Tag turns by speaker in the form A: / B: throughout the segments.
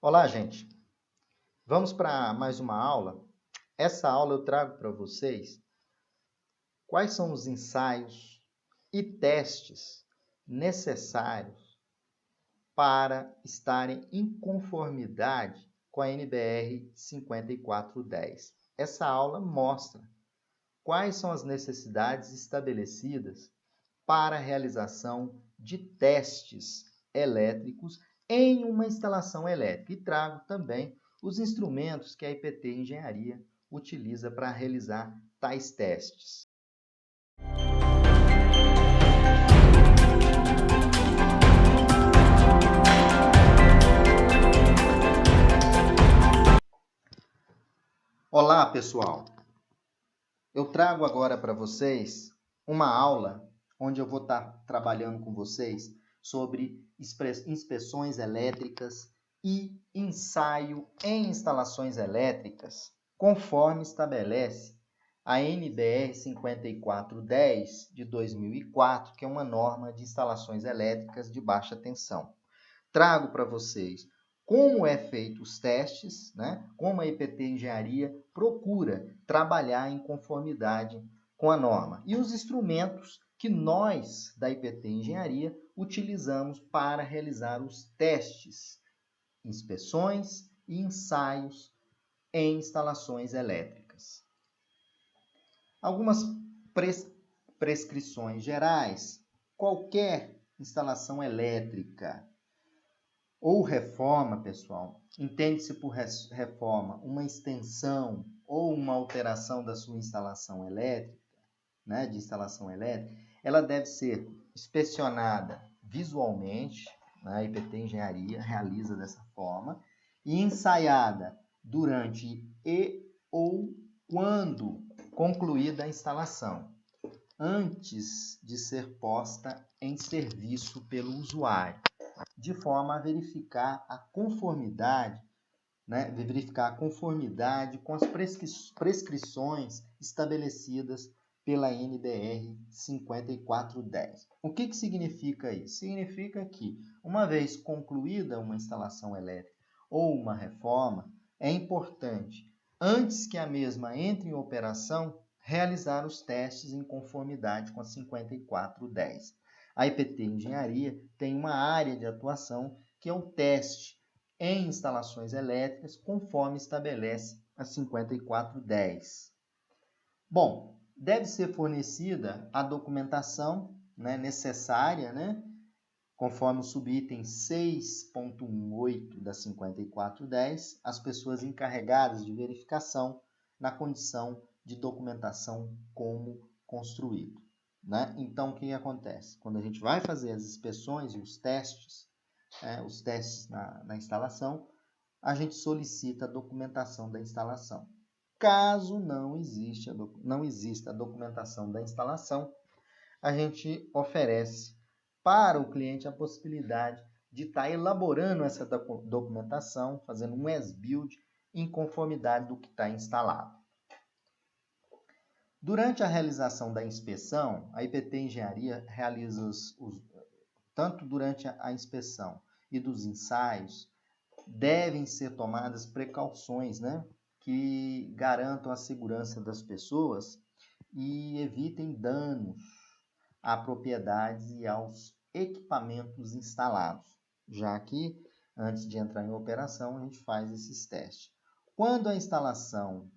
A: Olá, gente. Vamos para mais uma aula. Essa aula eu trago para vocês quais são os ensaios e testes necessários para estarem em conformidade com a NBR 5410. Essa aula mostra quais são as necessidades estabelecidas para a realização de testes elétricos em uma instalação elétrica. E trago também os instrumentos que a IPT Engenharia utiliza para realizar tais testes. Olá, pessoal! Eu trago agora para vocês uma aula onde eu vou estar trabalhando com vocês sobre inspeções elétricas e ensaio em instalações elétricas, conforme estabelece a NBR 5410 de 2004, que é uma norma de instalações elétricas de baixa tensão. Trago para vocês como é feito os testes, como a IPT Engenharia procura trabalhar em conformidade com a norma e os instrumentos que nós da IPT Engenharia utilizamos para realizar os testes, inspeções e ensaios em instalações elétricas. Algumas prescrições gerais: qualquer instalação elétrica ou reforma, pessoal, entende-se por reforma uma extensão ou uma alteração da sua instalação elétrica, de instalação elétrica, ela deve ser inspecionada visualmente, a IPT Engenharia realiza dessa forma, e ensaiada durante e ou quando concluída a instalação, antes de ser posta em serviço pelo usuário, de forma a verificar a conformidade, com as prescrições estabelecidas pela NBR 5410. O que significa isso? Significa que, uma vez concluída uma instalação elétrica ou uma reforma, é importante, antes que a mesma entre em operação, realizar os testes em conformidade com a 5410. A IPT Engenharia tem uma área de atuação que é o teste em instalações elétricas, conforme estabelece a 5410. Bom, deve ser fornecida a documentação necessária, conforme o subitem 6.18 da 5410, as pessoas encarregadas de verificação na condição de documentação como construído. Então, o que acontece? Quando a gente vai fazer as inspeções e os testes na instalação, a gente solicita a documentação da instalação. Caso não exista a documentação da instalação, a gente oferece para o cliente a possibilidade de estar elaborando essa documentação, fazendo um as-build em conformidade do que está instalado. Durante a realização da inspeção, a IPT Engenharia realiza tanto durante a inspeção e dos ensaios, devem ser tomadas precauções, que garantam a segurança das pessoas e evitem danos a propriedades e aos equipamentos instalados, já que, antes de entrar em operação, a gente faz esses testes. Quando a instalação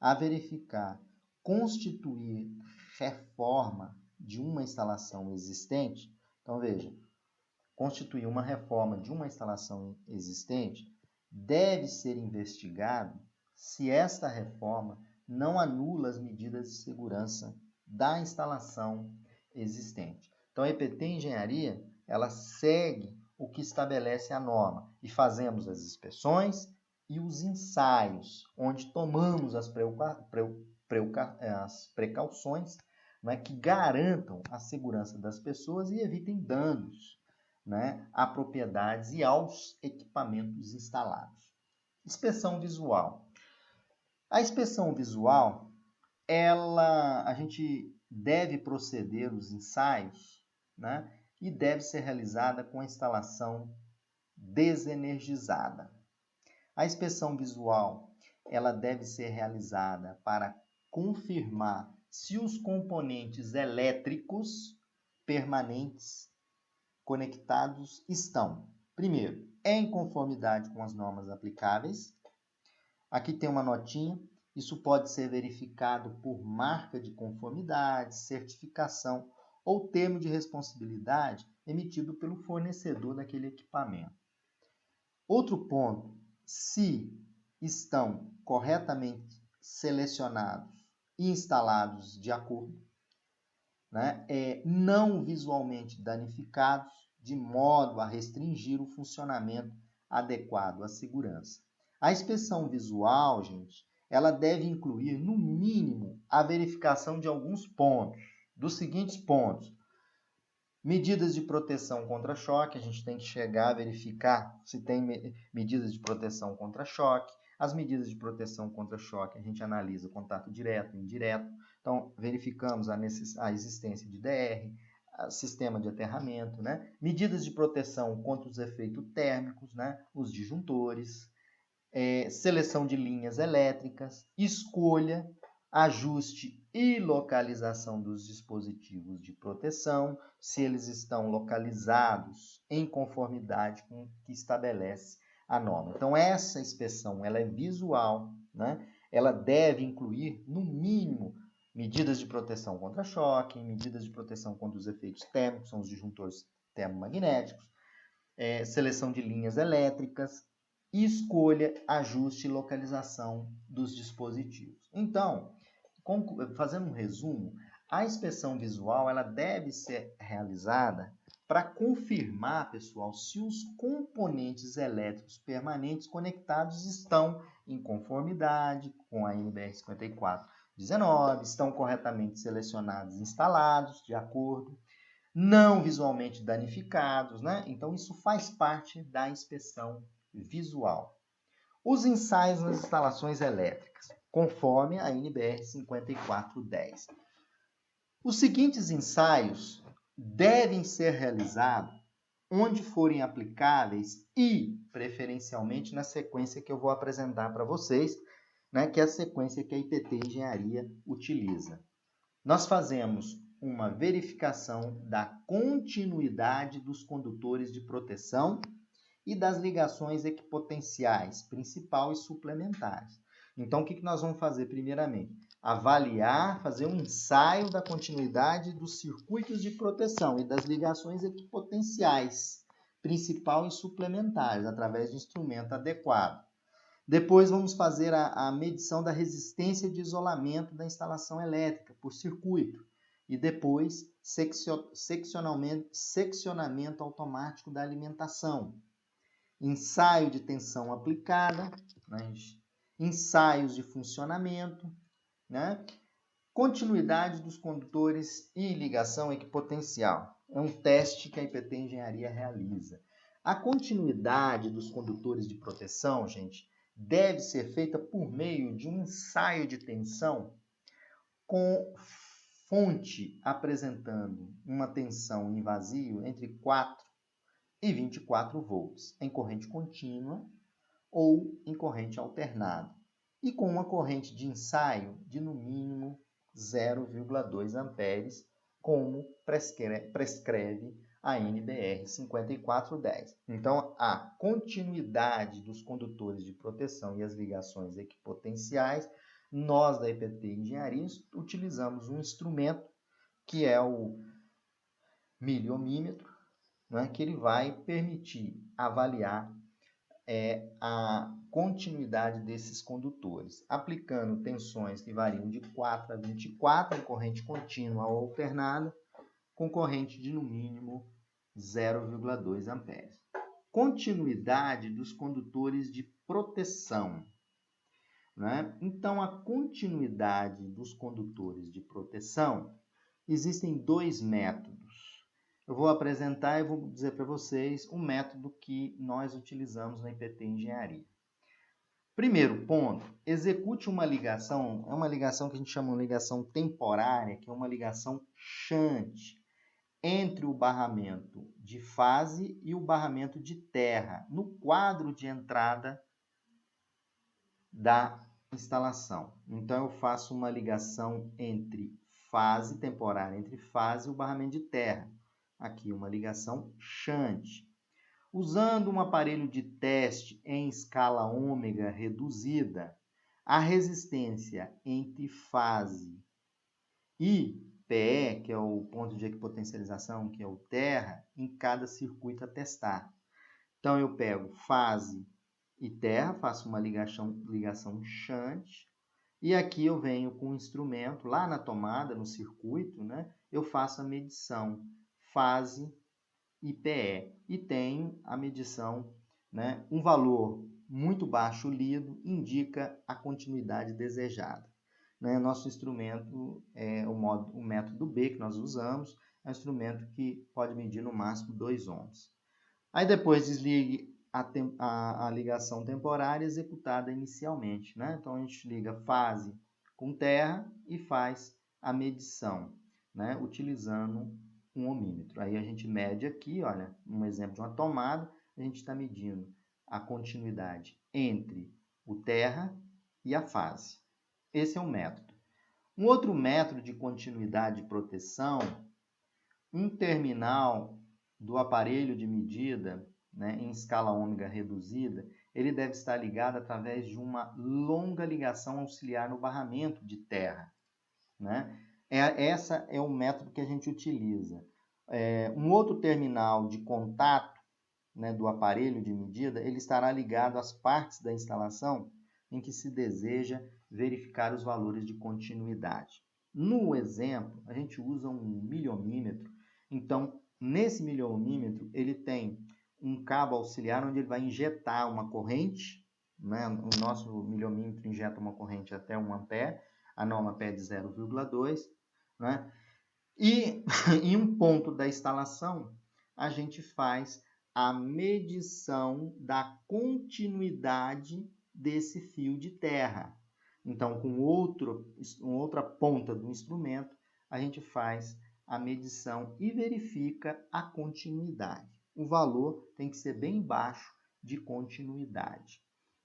A: a verificar constituir reforma de uma instalação existente, então veja, constituir uma reforma de uma instalação existente, deve ser investigado se esta reforma não anula as medidas de segurança da instalação existente. Então, a IPT Engenharia, ela segue o que estabelece a norma e fazemos as inspeções e os ensaios, onde tomamos as precauções que garantam a segurança das pessoas e evitem danos a propriedades e aos equipamentos instalados. Inspeção visual. A inspeção visual, a gente deve proceder os ensaios, e deve ser realizada com a instalação desenergizada. A inspeção visual, ela deve ser realizada para confirmar se os componentes elétricos permanentes conectados estão, primeiro, em conformidade com as normas aplicáveis. Aqui tem uma notinha. Isso pode ser verificado por marca de conformidade, certificação ou termo de responsabilidade emitido pelo fornecedor daquele equipamento. Outro ponto, se estão corretamente selecionados e instalados de acordo, né, não visualmente danificados, de modo a restringir o funcionamento adequado à segurança. A inspeção visual, gente, ela deve incluir, no mínimo, a verificação de alguns pontos, dos seguintes pontos. Medidas de proteção contra choque, a gente tem que chegar a verificar se tem medidas de proteção contra choque. As medidas de proteção contra choque, a gente analisa contato direto e indireto. Então, verificamos a existência de DR, sistema de aterramento, né? Medidas de proteção contra os efeitos térmicos, né? Os disjuntores, seleção de linhas elétricas, escolha, ajuste e localização dos dispositivos de proteção, se eles estão localizados em conformidade com o que estabelece a norma. Então, essa inspeção ela é visual, né? Ela deve incluir, no mínimo, medidas de proteção contra choque, medidas de proteção contra os efeitos térmicos, são os disjuntores termomagnéticos, seleção de linhas elétricas, escolha, ajuste e localização dos dispositivos. Então, fazendo um resumo, a inspeção visual ela deve ser realizada para confirmar, pessoal, se os componentes elétricos permanentes conectados estão em conformidade com a NBR 5419, estão corretamente selecionados e instalados de acordo, não visualmente danificados, né? Então, isso faz parte da inspeção visual. Os ensaios nas instalações elétricas, conforme a NBR 5410. Os seguintes ensaios devem ser realizados onde forem aplicáveis e, preferencialmente, na sequência que eu vou apresentar para vocês, né, que é a sequência que a IPT Engenharia utiliza. Nós fazemos uma verificação da continuidade dos condutores de proteção e das ligações equipotenciais, principal e suplementares. Então, o que nós vamos fazer primeiramente? Avaliar, fazer um ensaio da continuidade dos circuitos de proteção e das ligações equipotenciais, principal e suplementares, através de instrumento adequado. Depois vamos fazer a medição da resistência de isolamento da instalação elétrica por circuito. E depois, seccionamento automático da alimentação. Ensaio de tensão aplicada, né? Ensaios de funcionamento, né? Continuidade dos condutores e ligação equipotencial. É um teste que a IPT Engenharia realiza. A continuidade dos condutores de proteção, gente, deve ser feita por meio de um ensaio de tensão com fonte apresentando uma tensão em vazio entre 4 e 24 volts em corrente contínua ou em corrente alternada e com uma corrente de ensaio de no mínimo 0,2 amperes, como prescreve a NBR 5410. Então, a continuidade dos condutores de proteção e as ligações equipotenciais, nós da IPT Engenharia utilizamos um instrumento que é o miliomímetro, né, que ele vai permitir avaliar a continuidade desses condutores, aplicando tensões que variam de 4 a 24 em corrente contínua ou alternada, com corrente de no mínimo 0,2 amperes. Continuidade dos condutores de proteção, né? Então, a continuidade dos condutores de proteção, existem dois métodos. Eu vou apresentar e vou dizer para vocês o método que nós utilizamos na IPT Engenharia. Primeiro ponto, execute uma ligação, é uma ligação que a gente chama de ligação temporária, que é uma ligação shunt, entre o barramento de fase e o barramento de terra, no quadro de entrada da instalação. Então, eu faço uma ligação entre fase temporária, entre fase e o barramento de terra. Aqui, uma ligação shunt. Usando um aparelho de teste em escala ômega reduzida, a resistência entre fase e PE, que é o ponto de equipotencialização, que é o terra, em cada circuito a testar. Então, eu pego fase e terra, faço uma ligação shunt, e aqui eu venho com o instrumento, lá na tomada, no circuito, né, eu faço a medição fase e PE, e tenho a medição, né, um valor muito baixo lido indica a continuidade desejada. Né? Nosso instrumento é o método B que nós usamos, é um instrumento que pode medir no máximo 2 ohms. Aí depois desligue a ligação temporária executada inicialmente. Né? Então a gente liga fase com terra e faz a medição, né? Utilizando um ohmímetro. Aí a gente mede aqui, olha, um exemplo de uma tomada, a gente está medindo a continuidade entre o terra e a fase. Esse é um método. Um outro método de continuidade e proteção, um terminal do aparelho de medida, né, em escala ômega reduzida, ele deve estar ligado através de uma longa ligação auxiliar no barramento de terra. Né? Essa é o método que a gente utiliza. Um outro terminal de contato, né, do aparelho de medida, ele estará ligado às partes da instalação em que se deseja verificar os valores de continuidade. No exemplo, a gente usa um miliohmímetro. Então, nesse miliohmímetro, ele tem um cabo auxiliar onde ele vai injetar uma corrente, né? O nosso miliohmímetro injeta uma corrente até 1 ampere, a norma pede 0,2, né? E em um ponto da instalação, a gente faz a medição da continuidade desse fio de terra. Então, com outra ponta do instrumento, a gente faz a medição e verifica a continuidade. O valor tem que ser bem baixo de continuidade.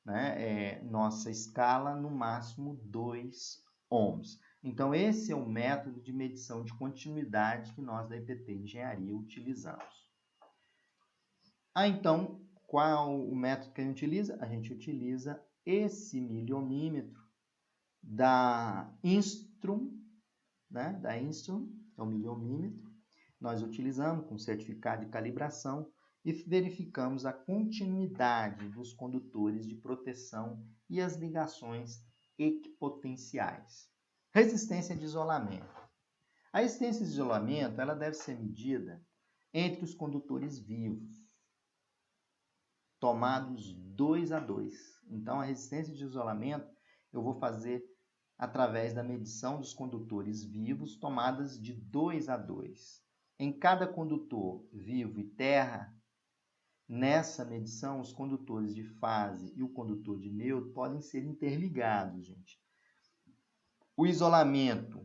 A: Né? Nossa escala, no máximo 2 ohms. Então, esse é o método de medição de continuidade que nós da IPT Engenharia utilizamos. Então, qual o método que a gente utiliza? A gente utiliza esse miliohmímetro da Instrum, né? Da Instrum, é o miliohmímetro. Nós utilizamos com certificado de calibração e verificamos a continuidade dos condutores de proteção e as ligações equipotenciais. Resistência de isolamento. A resistência de isolamento ela deve ser medida entre os condutores vivos, tomados 2 a 2. Então, a resistência de isolamento eu vou fazer através da medição dos condutores vivos tomadas de 2 a 2. Em cada condutor vivo e terra, nessa medição, os condutores de fase e o condutor de neutro podem ser interligados, gente. O isolamento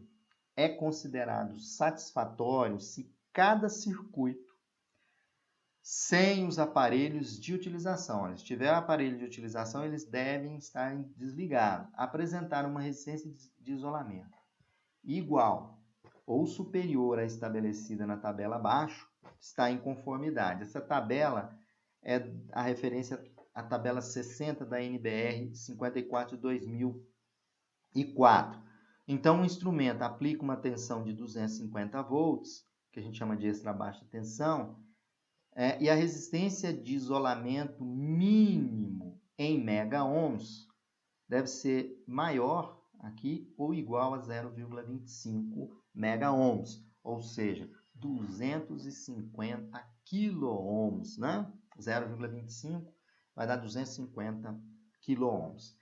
A: é considerado satisfatório se cada circuito, sem os aparelhos de utilização, olha, se tiver aparelho de utilização, eles devem estar desligados, apresentar uma resistência de isolamento igual ou superior à estabelecida na tabela abaixo, está em conformidade. Essa tabela é a referência à tabela 60 da NBR 54 de 2004. Então, o instrumento aplica uma tensão de 250 volts, que a gente chama de extra baixa tensão, e a resistência de isolamento mínimo em mega-ohms deve ser maior aqui ou igual a 0,25 mega-ohms, ou seja, 250 quilo-ohms, né? 0,25 vai dar 250 quilo-ohms.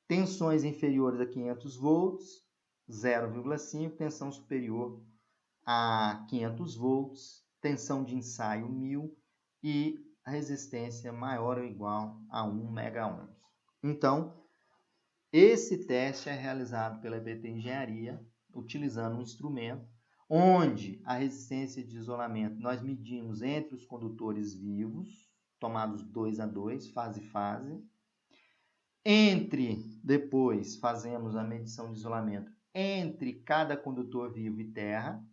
A: Tensões inferiores a 500 volts, 0,5, tensão superior a 500 volts, tensão de ensaio 1000 e a resistência maior ou igual a 1 mega-ohms. Então, esse teste é realizado pela IPT Engenharia, utilizando um instrumento onde a resistência de isolamento nós medimos entre os condutores vivos, tomados 2 a 2, fase a fase. Depois fazemos a medição de isolamento entre cada condutor vivo e terra.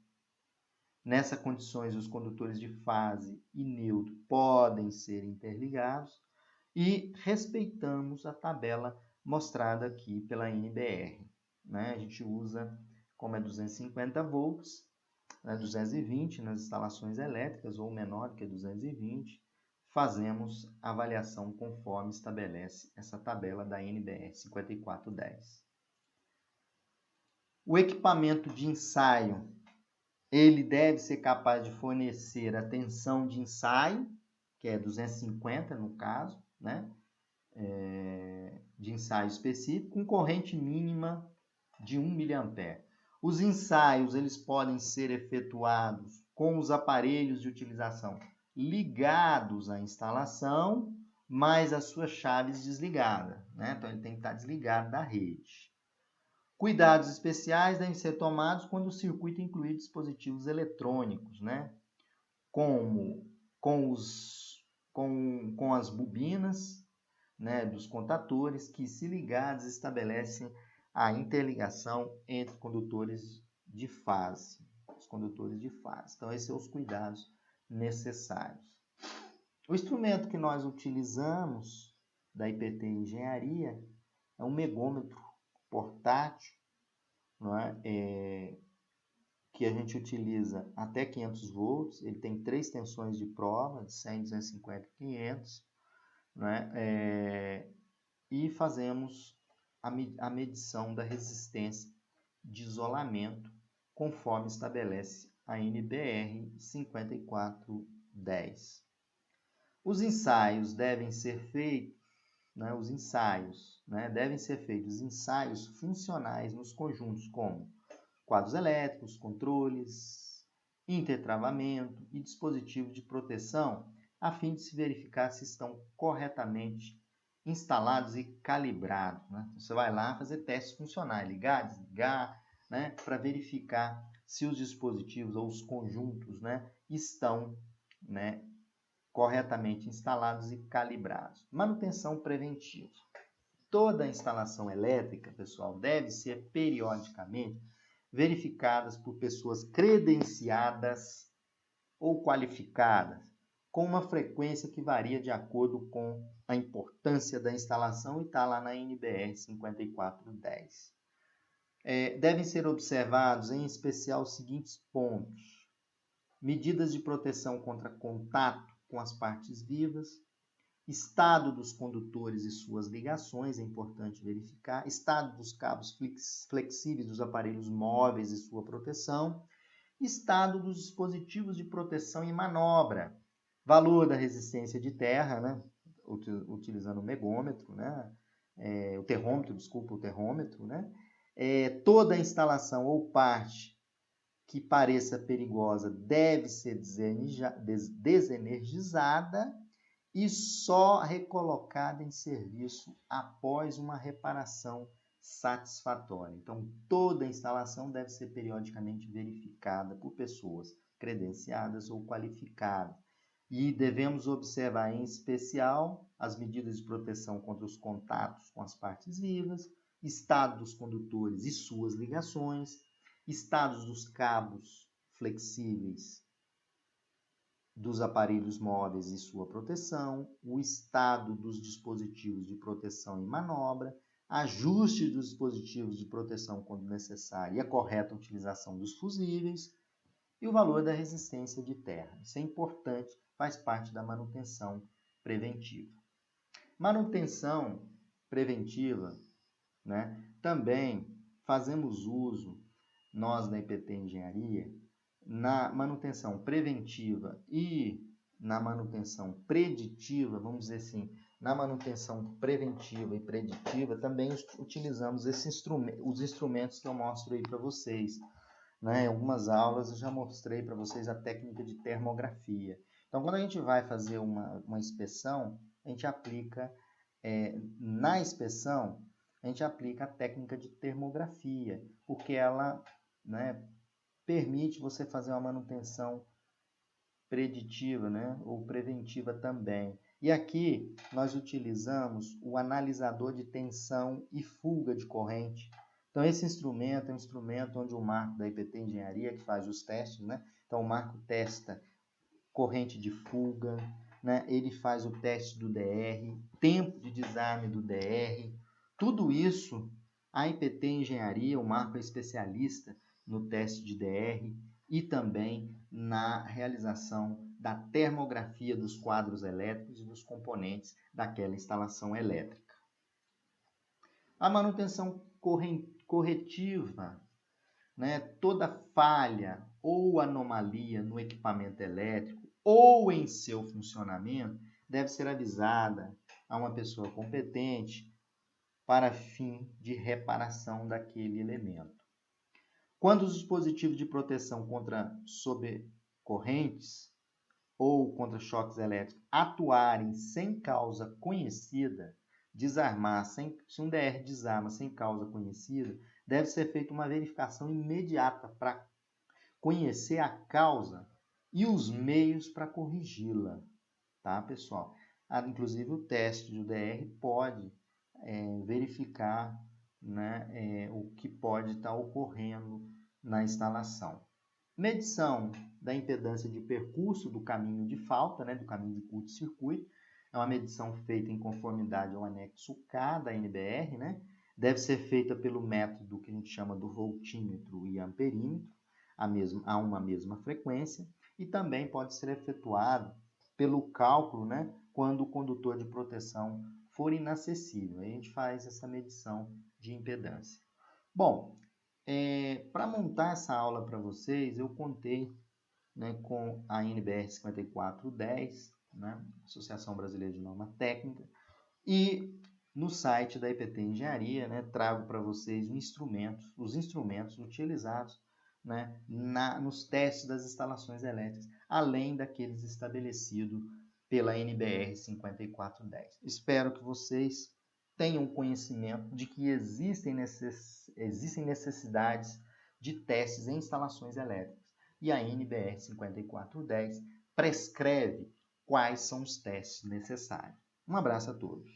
A: Nessas condições, os condutores de fase e neutro podem ser interligados e respeitamos a tabela mostrada aqui pela NBR. A gente usa, como é 250 volts, 220 nas instalações elétricas ou menor que 220, fazemos a avaliação conforme estabelece essa tabela da NBR 5410. O equipamento de ensaio, ele deve ser capaz de fornecer a tensão de ensaio, que é 250 no caso, de ensaio específico, com corrente mínima de 1 mA. Os ensaios eles podem ser efetuados com os aparelhos de utilização ligados à instalação, mas as suas chaves desligadas. Então, ele tem que estar desligado da rede. Cuidados especiais devem ser tomados quando o circuito incluir dispositivos eletrônicos, como com as bobinas, dos contatores que, se ligados, estabelecem a interligação entre condutores de fase. Então, esses são os cuidados necessários. O instrumento que nós utilizamos da IPT Engenharia é um megômetro portátil, que a gente utiliza até 500 volts. Ele tem 3 tensões de prova, de 100, 250 e 500. E fazemos a medição da resistência de isolamento, conforme estabelece a NBR 5410. Os ensaios devem ser feitos, ensaios funcionais nos conjuntos como quadros elétricos, controles, intertravamento e dispositivos de proteção, a fim de se verificar se estão corretamente instalados e calibrados. Você vai lá fazer testes funcionais, ligar, desligar, para verificar se os dispositivos ou os conjuntos estão corretamente instalados e calibrados. Manutenção preventiva. Toda instalação elétrica, pessoal, deve ser periodicamente verificadas por pessoas credenciadas ou qualificadas, com uma frequência que varia de acordo com a importância da instalação e está lá na NBR 5410. Devem ser observados, em especial, os seguintes pontos: medidas de proteção contra contato com as partes vivas, estado dos condutores e suas ligações, é importante verificar, estado dos cabos flexíveis dos aparelhos móveis e sua proteção, estado dos dispositivos de proteção e manobra, valor da resistência de terra, utilizando o megômetro, o termômetro, toda a instalação ou parte que pareça perigosa deve ser desenergizada e só recolocada em serviço após uma reparação satisfatória. Então, toda a instalação deve ser periodicamente verificada por pessoas credenciadas ou qualificadas. E devemos observar, em especial, as medidas de proteção contra os contatos com as partes vivas, estado dos condutores e suas ligações, estados dos cabos flexíveis dos aparelhos móveis e sua proteção, o estado dos dispositivos de proteção e manobra, ajuste dos dispositivos de proteção quando necessário e a correta utilização dos fusíveis e o valor da resistência de terra. Isso é importante, faz parte da manutenção preventiva. Manutenção preventiva, também fazemos uso, nós da IPT Engenharia, na manutenção preventiva e na manutenção preditiva, vamos dizer assim, na manutenção preventiva e preditiva, também utilizamos os instrumentos que eu mostro aí para vocês. Em algumas aulas eu já mostrei para vocês a técnica de termografia. Então, quando a gente vai fazer uma inspeção, a gente aplica, na inspeção, a gente aplica a técnica de termografia, porque ela permite você fazer uma manutenção preditiva, né? Ou preventiva também. E aqui nós utilizamos o analisador de tensão e fuga de corrente. Então esse instrumento é um instrumento onde o Marco da IPT Engenharia, que faz os testes, né? Então o Marco testa corrente de fuga, né? Ele faz o teste do DR, tempo de desarme do DR, tudo isso a IPT Engenharia, o Marco é especialista no teste de DR e também na realização da termografia dos quadros elétricos e dos componentes daquela instalação elétrica. A manutenção corretiva, né, toda falha ou anomalia no equipamento elétrico ou em seu funcionamento deve ser avisada a uma pessoa competente para fim de reparação daquele elemento. Quando os dispositivos de proteção contra sobrecorrentes ou contra choques elétricos atuarem sem causa conhecida, se um DR desarma sem causa conhecida, deve ser feita uma verificação imediata para conhecer a causa e os meios para corrigi-la, tá, pessoal? Inclusive o teste do DR pode verificar, né, o que pode estar ocorrendo na instalação. Medição da impedância de percurso do caminho de falta, né, do caminho de curto-circuito, é uma medição feita em conformidade ao anexo K da NBR, né? Deve ser feita pelo método que a gente chama do voltímetro e amperímetro, a uma mesma frequência, e também pode ser efetuado pelo cálculo, né, quando o condutor de proteção for inacessível. Aí a gente faz essa medição de impedância. Bom, para montar essa aula para vocês, eu contei, né, com a NBR 5410, né, Associação Brasileira de Norma Técnica, e no site da IPT Engenharia, né, trago para vocês os instrumentos utilizados, né, nos testes das instalações elétricas, além daqueles estabelecidos pela NBR 5410. Espero que vocês tenham conhecimento de que existem necessidades de testes em instalações elétricas e a NBR 5410 prescreve quais são os testes necessários. Um abraço a todos.